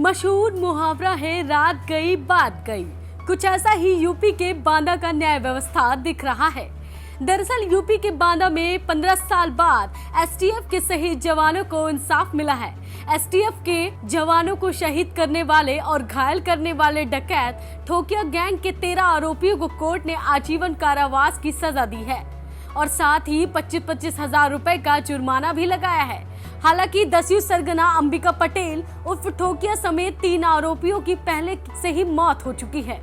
मशहूर मुहावरा है, रात गई बात गई। कुछ ऐसा ही यूपी के बांदा का न्याय व्यवस्था दिख रहा है। दरअसल यूपी के बांदा में 15 साल बाद एसटीएफ के शहीद जवानों को इंसाफ मिला है। एसटीएफ के जवानों को शहीद करने वाले और घायल करने वाले डकैत ठोकिया गैंग के 13 आरोपियों को कोर्ट ने आजीवन कारावास की सजा दी है और साथ ही 25-25 हजार रुपए का जुर्माना भी लगाया है। हालांकि दस्यु सरगना अंबिका पटेल उर्फ ठोकिया समेत 3 आरोपियों की पहले से ही मौत हो चुकी है।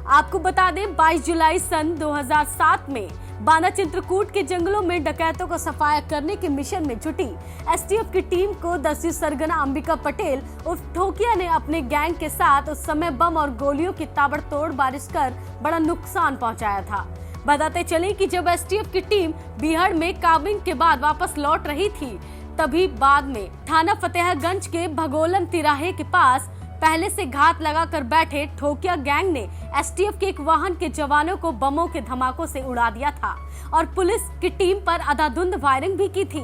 आपको बता दें, 22 जुलाई सन 2007 में बांदा चित्रकूट के जंगलों में डकैतों को सफाया करने के मिशन में जुटी एसटीएफ की टीम को दस्यु सरगना अंबिका पटेल उर्फ ठोकिया ने अपने गैंग के साथ उस समय बम और गोलियों की ताबड़तोड़ बारिश कर बड़ा नुकसान पहुंचाया था। बताते चले कि जब एसटीएफ की टीम बिहार में काबिंग के बाद वापस लौट रही थी, तभी बाद में थाना फतेहगंज के भगोलन तिराहे के पास पहले से घात लगाकर बैठे ठोकिया गैंग ने एसटीएफ के एक वाहन के जवानों को बमों के धमाकों से उड़ा दिया था और पुलिस की टीम पर अंधाधुंध फायरिंग भी की थी।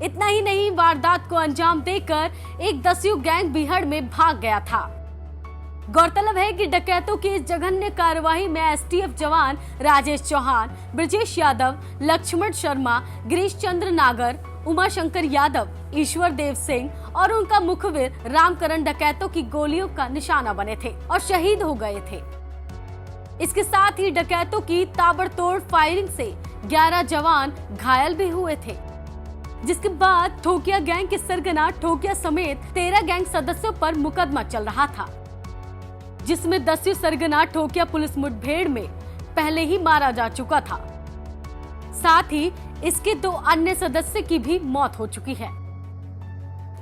इतना ही नहीं, वारदात को अंजाम देकर एक दस्यु गैंग बिहार में भाग गया था। गौरतलब है कि डकैतों की इस जघन्य कार्यवाही में एसटीएफ जवान राजेश चौहान, ब्रजेश यादव, लक्ष्मण शर्मा, गिरीश चंद्र नागर, उमाशंकर यादव, ईश्वर देव सिंह और उनका मुखबिर रामकरण डकैतों की गोलियों का निशाना बने थे और शहीद हो गए थे। इसके साथ ही डकैतों की ताबड़तोड़ फायरिंग से 11 जवान घायल भी हुए थे, जिसके बाद ठोकिया गैंग के सरगना ठोकिया समेत 13 गैंग सदस्यों पर मुकदमा चल रहा था, जिसमें दस्यु सरगना ठोकिया पुलिस मुठभेड़ में पहले ही मारा जा चुका था। साथ ही इसके 2 अन्य सदस्य की भी मौत हो चुकी है।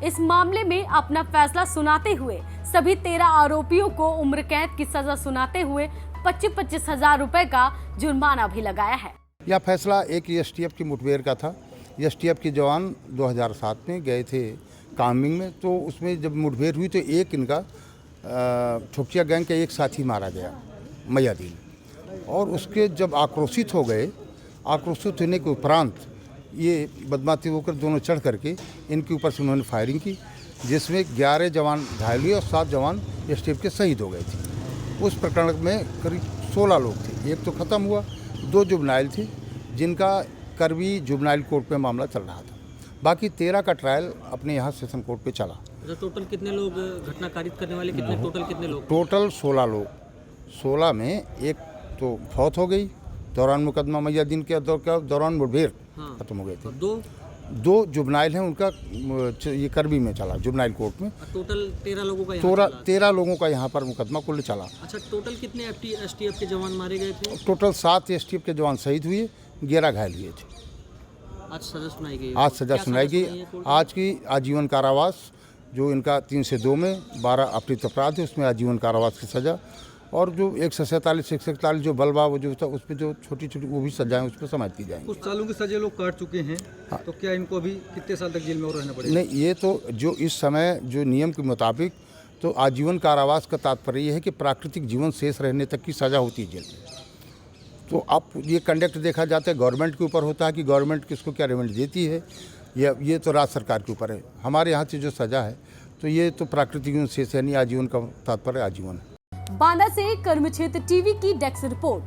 इस मामले में अपना फैसला सुनाते हुए सभी 13 आरोपियों को उम्र कैद की सजा सुनाते हुए 25-25 हजार रुपए का जुर्माना भी लगाया है। यह फैसला एक एसटीएफ की मुठभेड़ का था। एसटीएफ के जवान 2007 में गए थे कामिंग में, तो उसमें जब मुठभेड़ हुई तो एक इनका ठोकिया गैंग का एक साथी मारा गया, मयादीन, और उसके जब आक्रोशित हो गए, आक्रोशित होने के उपरांत ये बदमाशी होकर दोनों चढ़ करके इनके ऊपर से उन्होंने फायरिंग की, जिसमें 11 जवान घायल हुए और 7 जवान एसटीएफ के शहीद हो गए थे। उस प्रकरण में करीब 16 लोग थे। एक तो ख़त्म हुआ, 2 जुबनाइल थे जिनका करवी जुबनाइल कोर्ट में मामला चल रहा था। बाकी 13 का ट्रायल अपने यहाँ सेशन कोर्ट पे चला। टोटल कितने लोग घटना कारित करने वाले कितने लोग? टोटल 16 लोग। 16 में एक तो फौत हो गई दौरान मुकदमा मयादीन के दौरान मुठभेड़ खत्म हो गए थे। 2 जुबनाइल हैं, उनका ये करवी में चला, जुबनाइल कोर्ट में। टोटल 13 लोगों का 13 लोगों का यहाँ पर मुकदमा कुल चला। अच्छा, टोटल कितने एसटीएफ के जवान मारे गए थे? टोटल 7 एसटीएफ के जवान शहीद हुए, 11 घायल हुए थे। आज सजा सुनाई गई? आज सजा सुनाई गई। आज की आजीवन कारावास, जो इनका 3 से 2 में 12 अपराध अपराध है, उसमें आजीवन कारावास की सजा, और जो 147, 147 जो बलवा वो जो था उस पर जो छोटी छोटी वो भी सजाएं उस पर समाप्त की जाएंगी। कुछ सालों की सजा लोग काट चुके हैं। हाँ। तो क्या इनको अभी कितने साल तक जेल में और रहना पड़ेगा? नहीं, ये तो जो इस समय जो नियम के मुताबिक तो आजीवन कारावास का तात्पर्य ये है कि प्राकृतिक जीवन शेष रहने तक की सज़ा होती है जेल में। तो अब ये कंडक्ट देखा जाता है, गवर्नमेंट के ऊपर होता है कि गवर्नमेंट किसको क्या रिमांड देती है, ये तो राज्य सरकार के ऊपर है। हमारे यहाँ से जो सज़ा है तो ये तो प्राकृतिक जीवन शेष है, नहीं आजीवन का तात्पर्य आजीवन है। बांदा से कर्मक्षेत्र टीवी की डेस्क रिपोर्ट।